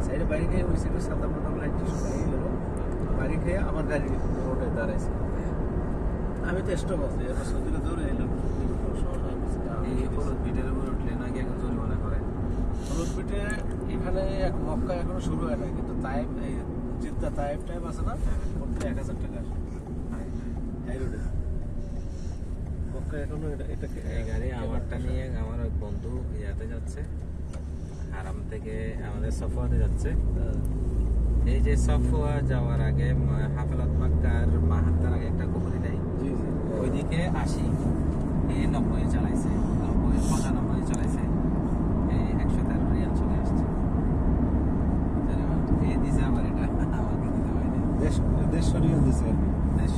সাইডে বাড়ি খেয়ে ওই সাইডে সাদা মোটা লাইট শুকাই গেল, বাড়ি খেয়ে আমার গাড়ি রোডে দাঁড়াইছে। আমি তো স্টপ আছি, এবার সজুরে দৌড়ে এলাম। এই হলুদ পিঠের উপর উঠলে নাকি এখন জরিমানা করে। হলুদ পিঠে এখানে মক্কা এখনো শুরু হয় না, কিন্তু তাইফ এই জিদ্দা তাইফ টাইপ আছে না, ওখানে 1000 টাকা হাই রোডে। মক্কা এখনো এটাকে এই গাড়ি আমারটা নিয়ে আমার ওই বন্ধু ইয়াতে যাচ্ছে, আরাম থেকে আমাদের সফওয়াতে যাচ্ছে। এই যে সফওয়া যাওয়ার আগে হাফেলাত মাক্কার মাহাত্তার আগে একটা কুকুরি নাই, জি জি ওইদিকে 80 এই 90 চালাইছে, 90 95 চালাইছে, এই 113 রিয়াল চলে আসছে। এই দিছে আবার এটা আমাকে দিতে হয়নি। দেশ দেশ সরিয়ে দিছে। দেশ